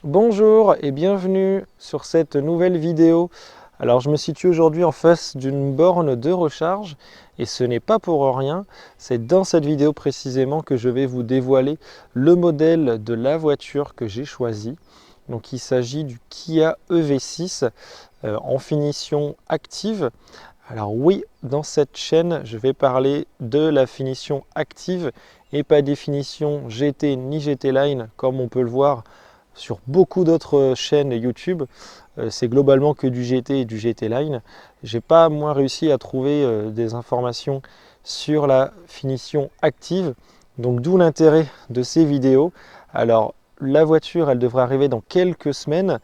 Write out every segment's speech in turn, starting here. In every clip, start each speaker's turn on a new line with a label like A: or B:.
A: Bonjour et bienvenue sur cette nouvelle vidéo. Alors je me situe aujourd'hui en face d'une borne de recharge et ce n'est pas pour rien, c'est dans cette vidéo précisément que je vais vous dévoiler le modèle de la voiture que j'ai choisi. Donc il s'agit du Kia EV6 en finition active. Alors oui, dans cette chaîne, je vais parler de la finition active et pas définition GT ni GT Line comme on peut le voir sur beaucoup d'autres chaînes YouTube. C'est globalement que du GT et du GT Line. J'ai pas moi réussi à trouver des informations sur la finition active, donc d'où l'intérêt de ces vidéos. Alors la voiture, elle devrait arriver dans quelques semaines.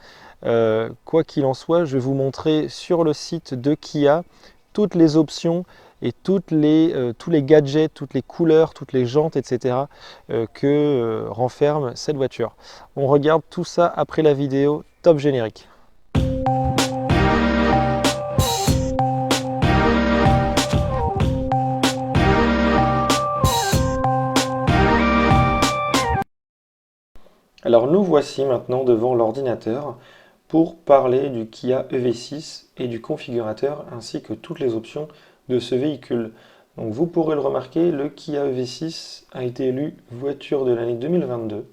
A: Quoi qu'il en soit, je vais vous montrer sur le site de Kia toutes les options et tous les gadgets, toutes les couleurs, toutes les jantes, etc. Que renferme cette voiture. On regarde tout ça après la vidéo. Top générique. Alors nous voici maintenant devant l'ordinateur pour parler du Kia EV6 et du configurateur ainsi que toutes les options de ce véhicule. Donc vous pourrez le remarquer, le Kia EV6 a été élu voiture de l'année 2022.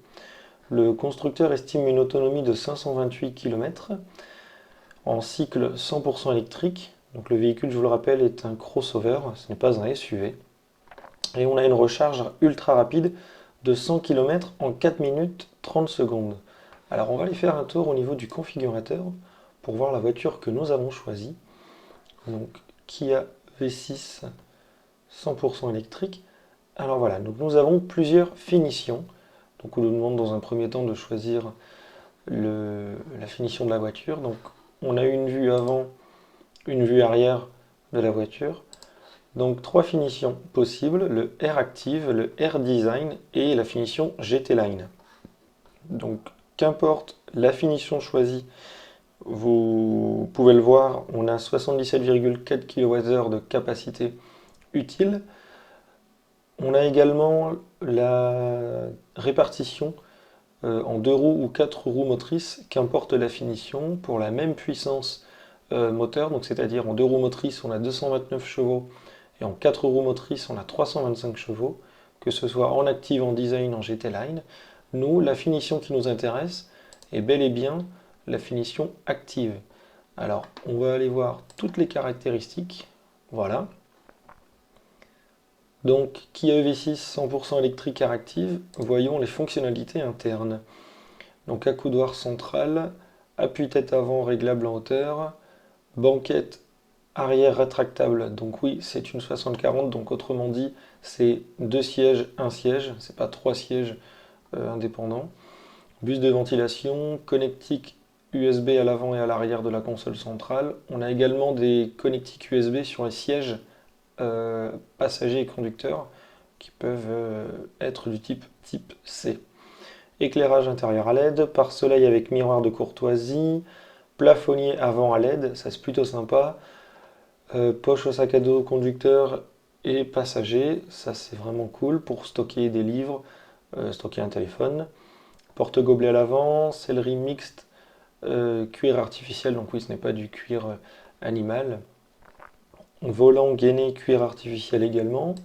A: Le constructeur estime une autonomie de 528 km en cycle 100% électrique. Donc le véhicule, je vous le rappelle, est un crossover, ce n'est pas un SUV. Et on a une recharge ultra rapide de 100 km en 4 minutes 30 secondes. Alors on va aller faire un tour au niveau du configurateur pour voir la voiture que nous avons choisie. Donc Kia V6 100% électrique. Alors voilà, donc nous avons plusieurs finitions. Donc on nous demande dans un premier temps de choisir la finition de la voiture. Donc on a une vue avant, une vue arrière de la voiture. Donc trois finitions possibles, le R Active, le R Design et la finition GT Line. Donc qu'importe la finition choisie, vous pouvez le voir, on a 77,4 kWh de capacité utile. On a également la répartition en 2 roues ou 4 roues motrices, qu'importe la finition, pour la même puissance moteur, donc c'est-à-dire en 2 roues motrices on a 229 chevaux et en 4 roues motrices on a 325 chevaux, que ce soit en active, en design, en GT Line. Nous, la finition qui nous intéresse est bel et bien la finition active. Alors, on va aller voir toutes les caractéristiques. Voilà. Donc, Kia EV6 100% électrique R Active, voyons les fonctionnalités internes. Donc, accoudoir central, appuie-tête avant réglable en hauteur, banquette arrière rétractable. Donc oui, c'est une 60-40, donc autrement dit, c'est 2 sièges, 1 siège, c'est pas 3 sièges indépendants. Bus de ventilation, connectique USB à l'avant et à l'arrière de la console centrale. On a également des connectiques USB sur les sièges passagers et conducteurs qui peuvent être du type C. Éclairage intérieur à LED, pare-soleil avec miroir de courtoisie, plafonnier avant à LED, ça c'est plutôt sympa. Poche au sac à dos conducteur et passager, ça c'est vraiment cool pour stocker des livres, stocker un téléphone. Porte-gobelet à l'avant, sellerie mixte, cuir artificiel, donc oui ce n'est pas du cuir animal. Volant gainé cuir artificiel également.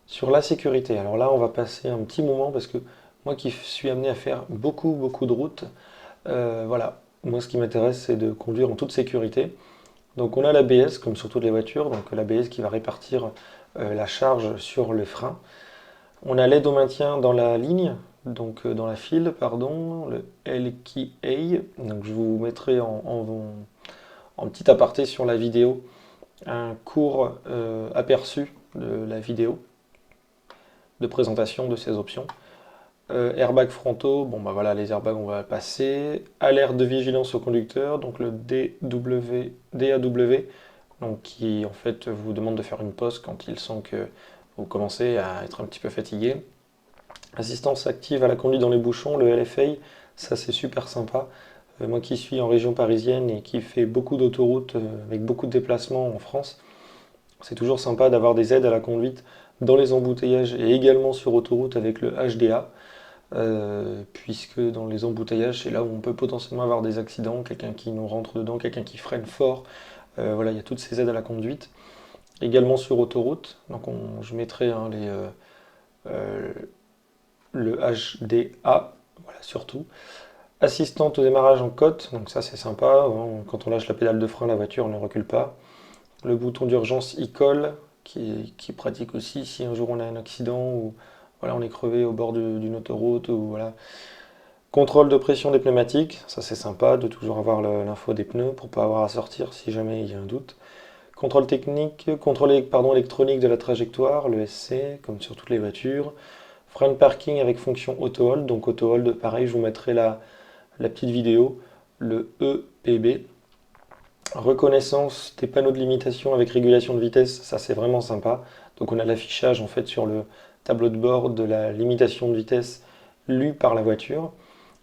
A: Sur la sécurité, alors là on va passer un petit moment parce que moi qui suis amené à faire beaucoup de routes, voilà, moi ce qui m'intéresse c'est de conduire en toute sécurité. Donc on a l'ABS comme sur toutes les voitures, donc l'ABS qui va répartir la charge sur le frein. On a l'aide au maintien dans la ligne, donc dans la file, pardon, le LKA. Donc je vous mettrai en petit aparté sur la vidéo un court aperçu de la vidéo de présentation de ces options. Airbags frontaux, bon bah voilà, les airbags on va passer. Alerte de vigilance au conducteur, donc le DAW, donc qui en fait vous demande de faire une pause quand il sent que vous commencez à être un petit peu fatigué. Assistance active à la conduite dans les bouchons, le LFA, ça c'est super sympa. Moi qui suis en région parisienne et qui fait beaucoup d'autoroutes avec beaucoup de déplacements en France, c'est toujours sympa d'avoir des aides à la conduite dans les embouteillages et également sur autoroute avec le HDA. puisque dans les embouteillages, c'est là où on peut potentiellement avoir des accidents, quelqu'un qui nous rentre dedans, quelqu'un qui freine fort. Voilà, il y a toutes ces aides à la conduite. Également sur autoroute, donc je mettrai hein, euh, le HDA, voilà, surtout. Assistante au démarrage en côte, donc ça c'est sympa, hein, quand on lâche la pédale de frein, la voiture ne recule pas. Le bouton d'urgence e-call, qui est pratique aussi si un jour on a un accident ou voilà, on est crevé au bord d'une autoroute. Ou, voilà. Contrôle de pression des pneumatiques, ça c'est sympa de toujours avoir l'info des pneus pour ne pas avoir à sortir si jamais il y a un doute. Contrôle technique, contrôle pardon, électronique de la trajectoire, le SC, comme sur toutes les voitures. Frein de parking avec fonction auto-hold, donc auto-hold, pareil, je vous mettrai la petite vidéo, le EPB. Reconnaissance des panneaux de limitation avec régulation de vitesse, ça c'est vraiment sympa. Donc on a l'affichage en fait sur le tableau de bord de la limitation de vitesse lue par la voiture.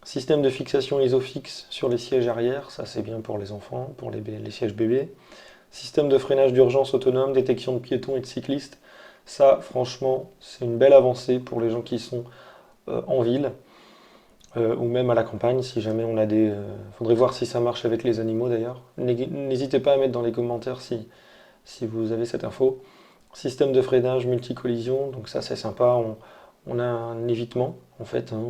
A: Système de fixation isofix sur les sièges arrière, ça c'est bien pour les enfants, pour les sièges bébés. Système de freinage d'urgence autonome, détection de piétons et de cyclistes. Ça, franchement, c'est une belle avancée pour les gens qui sont en ville ou même à la campagne, si jamais on a des... faudrait voir si ça marche avec les animaux d'ailleurs. N'hésitez pas à mettre dans les commentaires si vous avez cette info. Système de freinage multi-collision, donc ça c'est sympa. On a un évitement en fait. Hein.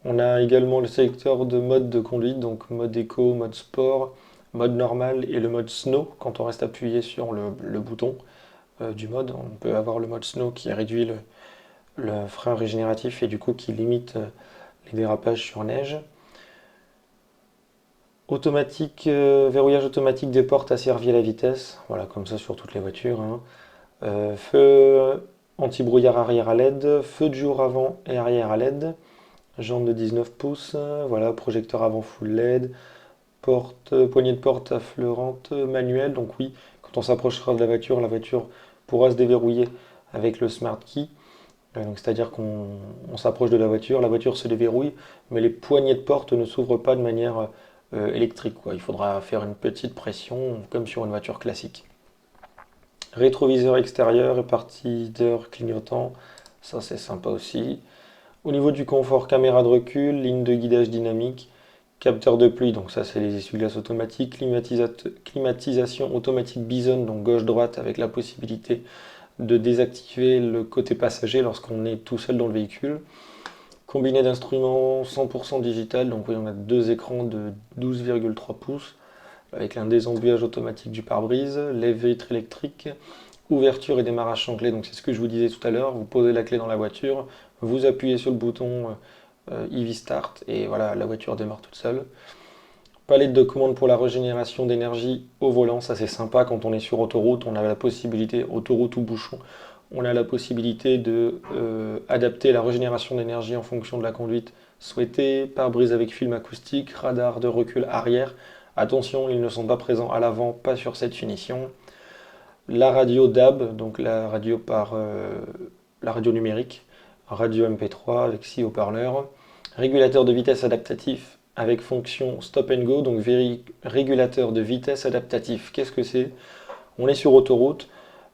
A: On a également le sélecteur de mode de conduite, donc mode éco, mode sport, mode normal et le mode snow quand on reste appuyé sur le bouton du mode. On peut avoir le mode snow qui réduit le frein régénératif et du coup qui limite les dérapages sur neige. Automatique, verrouillage automatique des portes asservies à la vitesse, voilà comme ça sur toutes les voitures. Hein. Feu anti-brouillard arrière à LED, feu de jour avant et arrière à LED, jante de 19 pouces, voilà, projecteur avant full LED, poignée de porte affleurante manuelle, donc oui, quand on s'approchera de la voiture pourra se déverrouiller avec le smart key. C'est-à-dire qu'on s'approche de la voiture se déverrouille, mais les poignées de porte ne s'ouvrent pas de manière électrique, quoi. Il faudra faire une petite pression, comme sur une voiture classique. Rétroviseur extérieur, répartiteur clignotant, ça c'est sympa aussi. Au niveau du confort, caméra de recul, ligne de guidage dynamique, capteur de pluie, donc ça c'est les essuie-glaces automatiques, climatisation automatique Bison, donc gauche-droite avec la possibilité de désactiver le côté passager lorsqu'on est tout seul dans le véhicule. Combiné d'instruments 100% digital, donc oui, on a deux écrans de 12,3 pouces avec un désembouillage automatique du pare-brise, les vitres électriques, ouverture et démarrage sans clé, donc c'est ce que je vous disais tout à l'heure, vous posez la clé dans la voiture, vous appuyez sur le bouton EV Start et voilà, la voiture démarre toute seule. Palette de commande pour la régénération d'énergie au volant, ça c'est sympa quand on est sur autoroute, on a la possibilité, autoroute ou bouchon, on a la possibilité de adapter la régénération d'énergie en fonction de la conduite souhaitée, pare-brise avec film acoustique, radar de recul arrière. Attention, ils ne sont pas présents à l'avant, pas sur cette finition. La radio DAB, donc la radio la radio numérique, radio MP3 avec 6 haut-parleurs, régulateur de vitesse adaptatif avec fonction stop and go, donc régulateur de vitesse adaptatif. Qu'est-ce que c'est? On est sur autoroute,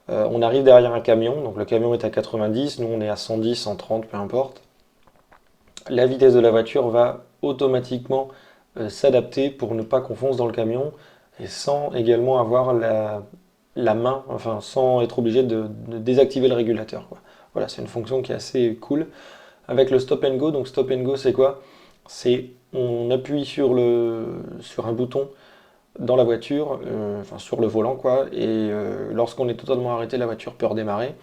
A: on arrive derrière un camion, donc le camion est à 90, nous on est à 110, 130, peu importe. La vitesse de la voiture va automatiquement s'adapter pour ne pas qu'on fonce dans le camion et sans également avoir la main, enfin sans être obligé de désactiver le régulateur, quoi. Voilà, c'est une fonction qui est assez cool. Avec le stop and go, donc stop and go c'est quoi? C'est on appuie sur un bouton dans la voiture, enfin sur le volant quoi, et lorsqu'on est totalement arrêté, la voiture peut redémarrer.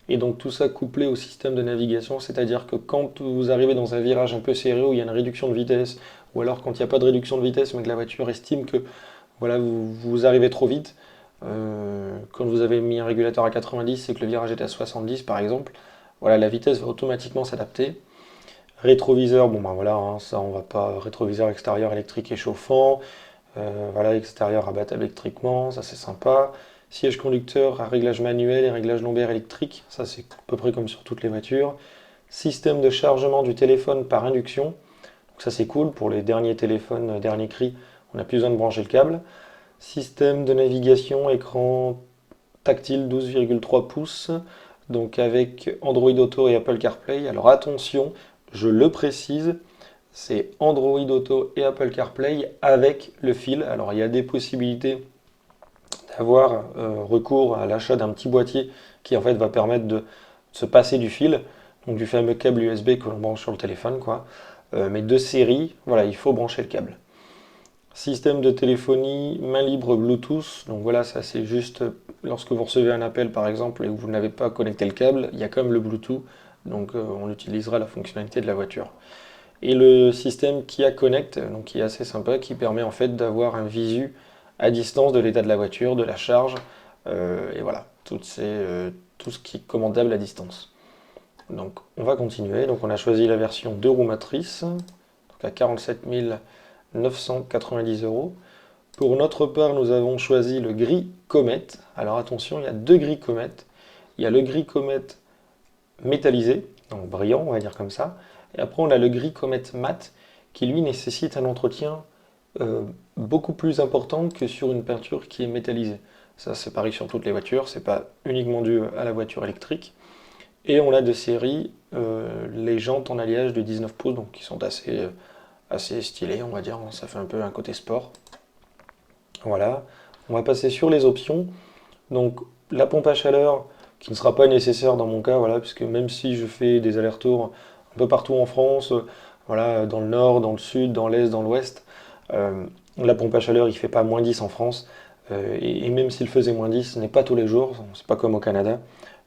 A: Et donc tout ça couplé au système de navigation, c'est-à-dire que quand vous arrivez dans un virage un peu serré où il y a une réduction de vitesse, ou alors quand il n'y a pas de réduction de vitesse mais que la voiture estime que voilà, vous arrivez trop vite, quand vous avez mis un régulateur à 90 et que le virage est à 70 par exemple, voilà, la vitesse va automatiquement s'adapter. Rétroviseur, bon ben voilà, hein, ça on va pas. Rétroviseur extérieur électrique et chauffant, voilà, extérieur abattable électriquement, ça c'est sympa. Siège conducteur à réglage manuel et réglage lombaire électrique, ça c'est à peu près comme sur toutes les voitures. Système de chargement du téléphone par induction, donc ça c'est cool pour les derniers téléphones, dernier cri, on n'a plus besoin de brancher le câble. Système de navigation, écran tactile 12,3 pouces, donc avec Android Auto et Apple CarPlay. Alors attention, je le précise, c'est Android Auto et Apple CarPlay avec le fil. Alors il y a des possibilités d'avoir recours à l'achat d'un petit boîtier qui en fait va permettre de se passer du fil, donc du fameux câble USB que l'on branche sur le téléphone, quoi. Mais de série, voilà, il faut brancher le câble. Système de téléphonie, main libre Bluetooth. Donc voilà, ça c'est juste lorsque vous recevez un appel par exemple et que vous n'avez pas connecté le câble, il y a quand même le Bluetooth. Donc on utilisera la fonctionnalité de la voiture. Et le système Kia Connect, donc qui est assez sympa, qui permet en fait d'avoir un visu à distance de l'état de la voiture, de la charge, et voilà, tout ce qui est commandable à distance. Donc on va continuer. Donc on a choisi la version 2 roues motrices, donc à 47 990 euros. Pour notre part, nous avons choisi le gris Comet. Alors attention, il y a deux gris Comet. Il y a le gris Comet métallisé, donc brillant, on va dire comme ça. Et après, on a le gris Comet mat, qui lui nécessite un entretien beaucoup plus important que sur une peinture qui est métallisée. Ça, c'est pareil sur toutes les voitures, c'est pas uniquement dû à la voiture électrique. Et on a de série les jantes en alliage de 19 pouces, donc qui sont assez stylées, on va dire. Ça fait un peu un côté sport. Voilà. On va passer sur les options. Donc la pompe à chaleur, qui ne sera pas nécessaire dans mon cas, voilà, puisque même si je fais des allers-retours un peu partout en France, voilà, dans le nord, dans le sud, dans l'est, dans l'ouest, la pompe à chaleur, il ne fait pas moins 10 en France. Et même s'il faisait moins 10, ce n'est pas tous les jours, c'est pas comme au Canada.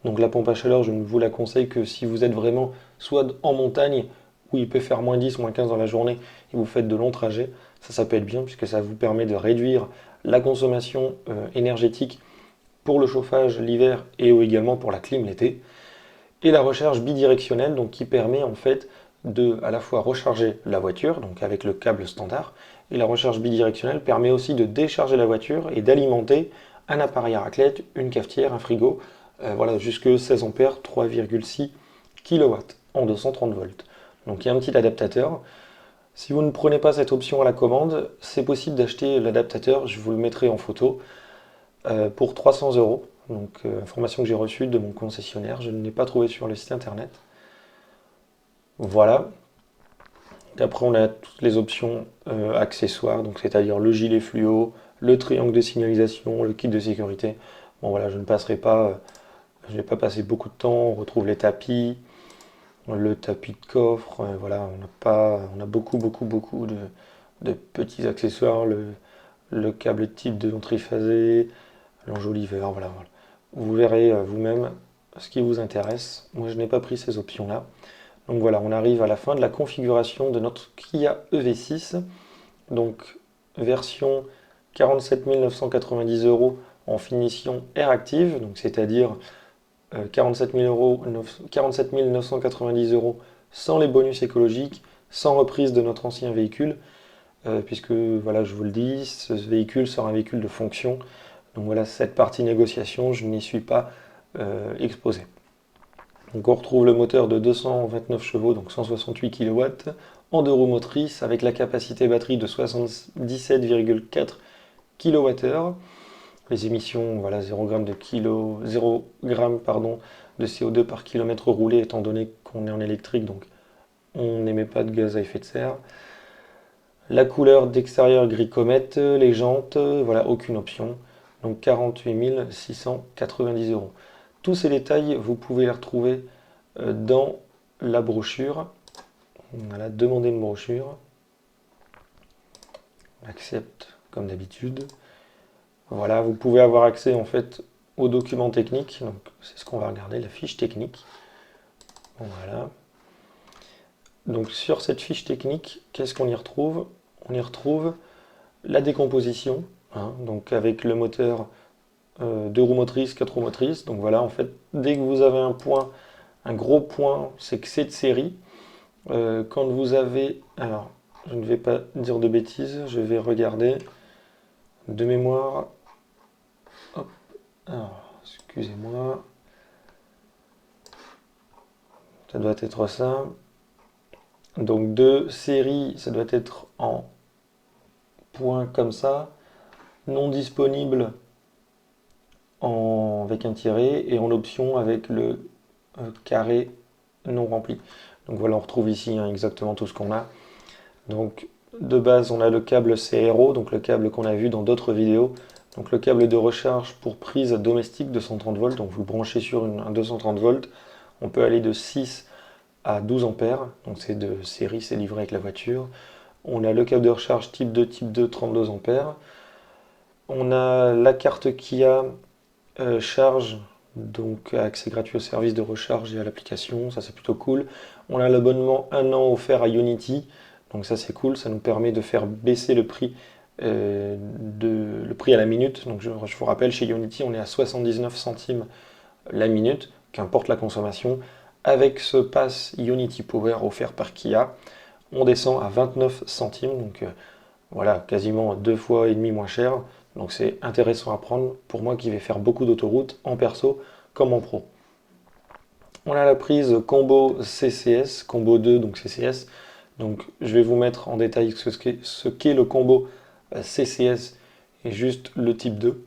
A: Donc la pompe à chaleur, je ne vous la conseille que si vous êtes vraiment soit en montagne, où il peut faire moins 10, moins 15 dans la journée, et vous faites de longs trajets. Ça peut être bien, puisque ça vous permet de réduire la consommation énergétique pour le chauffage l'hiver et également pour la clim l'été. Et la recharge bidirectionnelle, donc qui permet en fait de à la fois recharger la voiture, donc avec le câble standard, et la recharge bidirectionnelle permet aussi de décharger la voiture et d'alimenter un appareil à raclette, une cafetière, un frigo, voilà, jusque 16 ampères, 3,6 kW en 230 volts. Donc il y a un petit adaptateur. Si vous ne prenez pas cette option à la commande, c'est possible d'acheter l'adaptateur, je vous le mettrai en photo, pour 300 euros. Donc information que j'ai reçue de mon concessionnaire, je ne l'ai pas trouvé sur le site internet. Voilà. Et après on a toutes les options accessoires, donc c'est-à-dire le gilet fluo, le triangle de signalisation, le kit de sécurité. Bon voilà, je ne passerai pas, je n'ai pas passé beaucoup de temps, on retrouve les tapis, le tapis de coffre, voilà, on a beaucoup de petits accessoires, le câble type de triphasé, l'enjoliveur, voilà, voilà. Vous verrez vous-même ce qui vous intéresse. Moi, je n'ai pas pris ces options-là. Donc voilà, on arrive à la fin de la configuration de notre Kia EV6. Donc, version 47 990 euros en finition Air Active, donc c'est-à-dire 47 990 euros sans les bonus écologiques, sans reprise de notre ancien véhicule, puisque voilà, je vous le dis, ce véhicule sera un véhicule de fonction. Donc voilà, cette partie négociation, je n'y suis pas exposé. Donc on retrouve le moteur de 229 chevaux, donc 168 kW, en deux roues motrices, avec la capacité batterie de 77,4 kWh. Les émissions, voilà, 0 g de CO2 par kilomètre roulé, étant donné qu'on est en électrique, donc on n'émet pas de gaz à effet de serre. La couleur d'extérieur gris comète, les jantes, voilà, aucune option. Donc 48 690 euros. Tous ces détails, vous pouvez les retrouver dans la brochure. Voilà, demandez une brochure. On accepte comme d'habitude. Voilà, vous pouvez avoir accès en fait aux documents techniques. Donc c'est ce qu'on va regarder, la fiche technique. Voilà. Donc sur cette fiche technique, qu'est-ce qu'on y retrouve? On y retrouve la décomposition, hein, donc avec le moteur 2 roues motrices, 4 roues motrices. Donc voilà, en fait, dès que vous avez un point, un gros point, c'est que c'est de série. Quand vous avez, alors je ne vais pas dire de bêtises, je vais regarder de mémoire. Hop, alors, excusez-moi. Ça doit être ça. Donc de série, ça doit être en point comme ça, non disponible avec un tiret, et en option avec le carré non rempli. Donc voilà, on retrouve ici hein, exactement tout ce qu'on a. Donc de base, on a le câble CRO, donc le câble qu'on a vu dans d'autres vidéos. Donc le câble de recharge pour prise domestique de 130 volts. Donc vous le branchez sur un 230 volts. On peut aller de 6 à 12 ampères. Donc c'est de série, c'est livré avec la voiture. On a le câble de recharge type 2, 32 ampères. On a la carte Kia charge, donc accès gratuit au service de recharge et à l'application, ça c'est plutôt cool. On a l'abonnement 1 an offert à Unity, donc ça c'est cool, ça nous permet de faire baisser le prix, le prix à la minute. Donc je vous rappelle, chez Unity on est à 79 centimes la minute, qu'importe la consommation. Avec ce pass Unity Power offert par Kia, on descend à 29 centimes, donc voilà, quasiment 2 fois et demi moins cher. Donc c'est intéressant à prendre pour moi qui vais faire beaucoup d'autoroutes en perso comme en pro. On a la prise combo CCS, combo 2, donc CCS. Donc je vais vous mettre en détail ce qu'est le combo CCS et juste le type 2.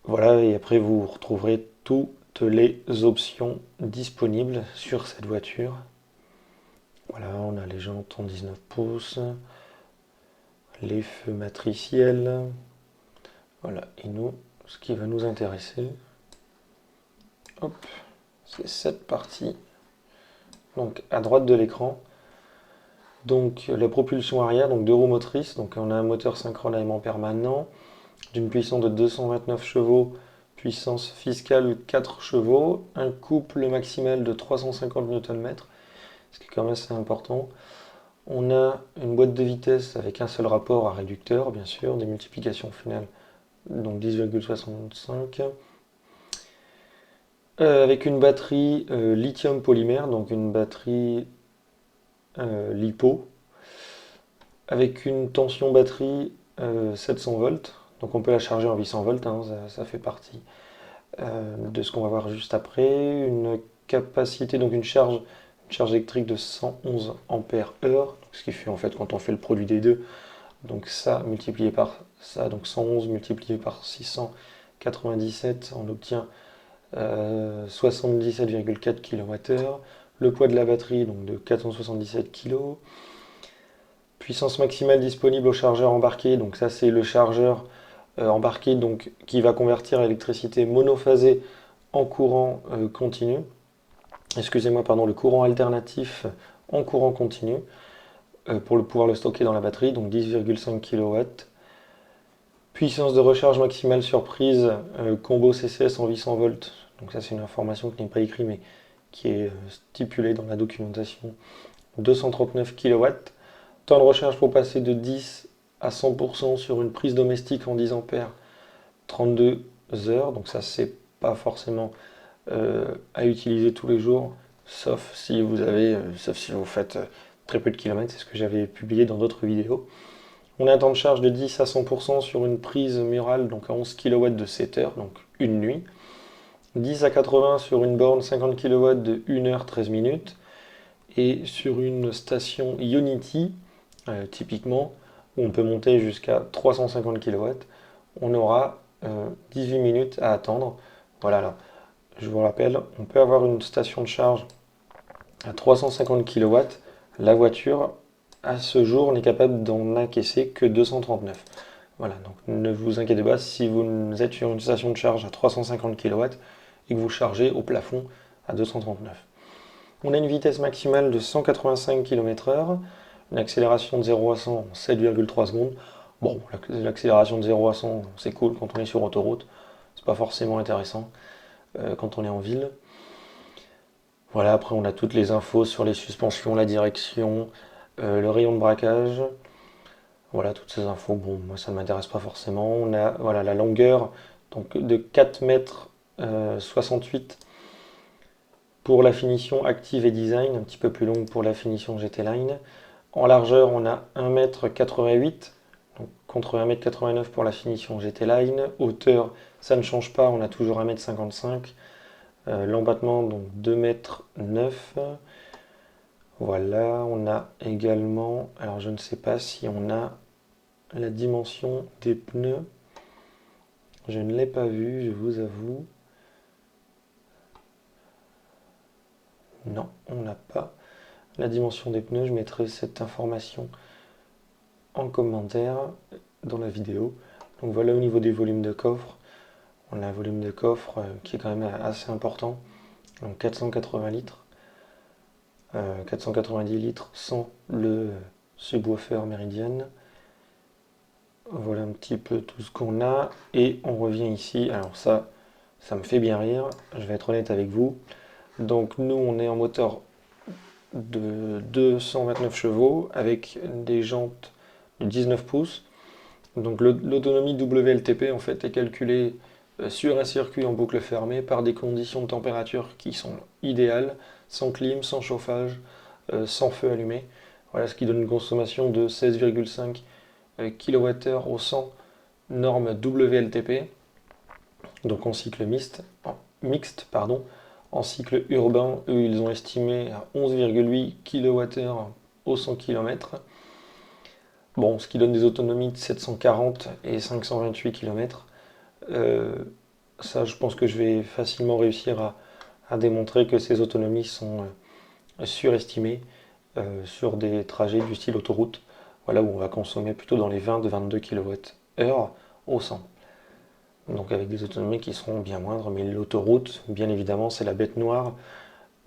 A: Voilà, et après vous retrouverez toutes les options disponibles sur cette voiture. Voilà, on a les jantes en 19 pouces, les feux matriciels. Voilà, et nous, ce qui va nous intéresser, hop, c'est cette partie. Donc à droite de l'écran, donc la propulsion arrière, donc 2 roues motrices. Donc on a un moteur synchrone à aimant permanent d'une puissance de 229 chevaux, puissance fiscale 4 chevaux, un couple maximal de 350 Nm, ce qui est quand même assez important. On a une boîte de vitesse avec un seul rapport à réducteur, bien sûr, des multiplications finales, donc 10,65. Avec une batterie lithium polymère, donc une batterie LiPo, avec une tension batterie 700 volts, donc on peut la charger en 800 volts, hein, ça fait partie de ce qu'on va voir juste après. Une capacité, donc une charge électrique de 111 ampères heure, ce qui fait en fait quand on fait le produit des deux, donc ça multiplié par ça, donc 111 multiplié par 697, on obtient 77,4 kWh. Le poids de la batterie donc de 477 kg. Puissance maximale disponible au chargeur embarqué, donc ça c'est le chargeur embarqué donc, qui va convertir l'électricité monophasée en courant continu. Excusez-moi, pardon, le courant alternatif en courant continu pour pouvoir le stocker dans la batterie, donc 10,5 kW. Puissance de recharge maximale surprise, combo CCS en 800 volts. Donc ça c'est une information qui n'est pas écrite mais qui est stipulée dans la documentation. 239 kW. Temps de recharge pour passer de 10 à 100% sur une prise domestique en 10 ampères, 32 heures. Donc ça c'est pas forcément à utiliser tous les jours, sauf si vous faites très peu de kilomètres. C'est ce que j'avais publié dans d'autres vidéos. On a un temps de charge de 10 à 100% sur une prise murale, donc à 11 kW de 7 heures, donc une nuit. 10 à 80 sur une borne 50 kW de 1 heure 13 minutes. Et sur une station Unity, typiquement, où on peut monter jusqu'à 350 kW, on aura 18 minutes à attendre. Voilà, là, je vous rappelle, on peut avoir une station de charge à 350 kW. La voiture, à ce jour, n'est capable d'en encaisser que 239. Voilà, donc ne vous inquiétez pas si vous êtes sur une station de charge à 350 kW et que vous chargez au plafond à 239. On a une vitesse maximale de 185 km/h, une accélération de 0 à 100 en 7,3 secondes. Bon, l'accélération de 0 à 100, c'est cool quand on est sur autoroute, c'est pas forcément intéressant quand on est en ville. Voilà, après on a toutes les infos sur les suspensions, la direction, le rayon de braquage. Voilà, toutes ces infos, bon, moi ça ne m'intéresse pas forcément. On a voilà, la longueur donc, de 4 mètres 68 pour la finition Active et Design, un petit peu plus longue pour la finition GT Line. En largeur, on a 1,88 m, contre 1,89 m pour la finition GT Line. Hauteur, ça ne change pas, on a toujours 1,55 m. L'embattement, donc 2,9 m. Voilà, on a également, alors je ne sais pas si on a la dimension des pneus. Je ne l'ai pas vu, je vous avoue. Non, on n'a pas la dimension des pneus. Je mettrai cette information en commentaire dans la vidéo. Donc voilà, au niveau des volumes de coffre, on a un volume de coffre qui est quand même assez important. Donc 480 litres, 490 litres sans le subwoofer Meridian. Voilà un petit peu tout ce qu'on a. Et on revient ici. Alors ça me fait bien rire. Je vais être honnête avec vous. Donc nous, on est en moteur de 229 chevaux avec des jantes de 19 pouces. Donc l'autonomie WLTP en fait est calculée sur un circuit en boucle fermée par des conditions de température qui sont idéales, sans clim, sans chauffage, sans feu allumé. Voilà ce qui donne une consommation de 16,5 kWh au 100 norme WLTP, donc en cycle mixte. En cycle urbain, eux, ils ont estimé à 11,8 kWh au 100 km. Bon, ce qui donne des autonomies de 740 et 528 km. Ça, je pense que je vais facilement réussir à démontrer que ces autonomies sont surestimées sur des trajets du style autoroute. Voilà, où on va consommer plutôt dans les 20-22 kWh au 100. Donc avec des autonomies qui seront bien moindres, mais l'autoroute, bien évidemment, c'est la bête noire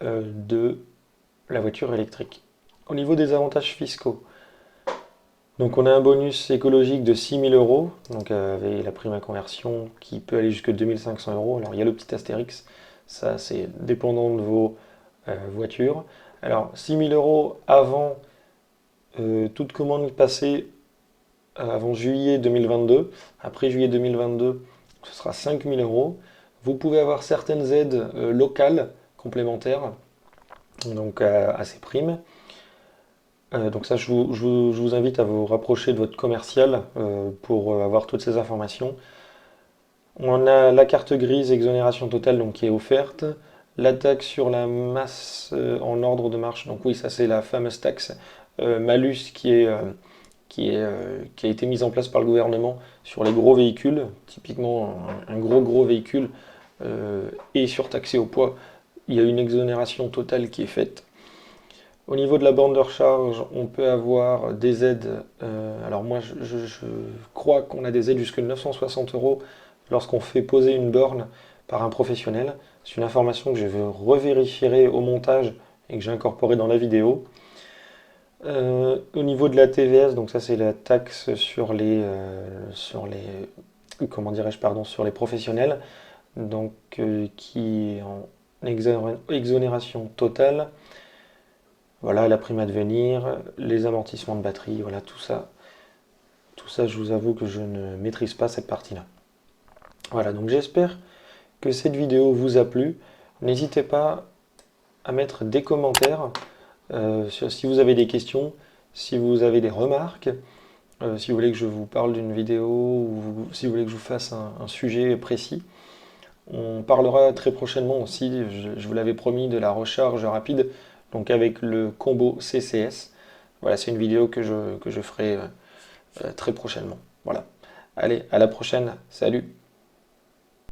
A: de la voiture électrique. Au niveau des avantages fiscaux, donc on a un bonus écologique de 6 000 euros, donc avec la prime à conversion qui peut aller jusqu'à 2 500 euros. Alors il y a le petit astérix, ça c'est dépendant de vos voitures. Alors 6 000 euros avant toute commande passée avant juillet 2022. Après juillet 2022, ce sera 5 000 euros. Vous pouvez avoir certaines aides locales complémentaires donc à ces primes. Donc ça, je vous invite à vous rapprocher de votre commercial pour avoir toutes ces informations. On a la carte grise exonération totale donc, qui est offerte. La taxe sur la masse en ordre de marche. Donc oui, ça c'est la fameuse taxe malus qui a été mise en place par le gouvernement sur les gros véhicules. Typiquement, un gros véhicule est surtaxé au poids. Il y a une exonération totale qui est faite. Au niveau de la borne de recharge, on peut avoir des aides. Alors moi, je crois qu'on a des aides jusqu'à 960 euros lorsqu'on fait poser une borne par un professionnel. C'est une information que je revérifierai au montage et que j'ai incorporée dans la vidéo. Au niveau de la TVS, donc ça c'est la taxe sur les comment dirais-je, pardon, sur les professionnels, donc qui est en exonération totale. Voilà, la prime à devenir, les amortissements de batterie, voilà tout ça. Tout ça, je vous avoue que je ne maîtrise pas cette partie-là. Voilà, donc j'espère que cette vidéo vous a plu. N'hésitez pas à mettre des commentaires si vous avez des questions, si vous avez des remarques, si vous voulez que je vous parle d'une vidéo ou si vous voulez que je vous fasse un sujet précis. On parlera très prochainement aussi, je vous l'avais promis, de la recharge rapide, donc avec le combo CCS. Voilà, c'est une vidéo que je ferai très prochainement. Voilà. Allez, à la prochaine. Salut!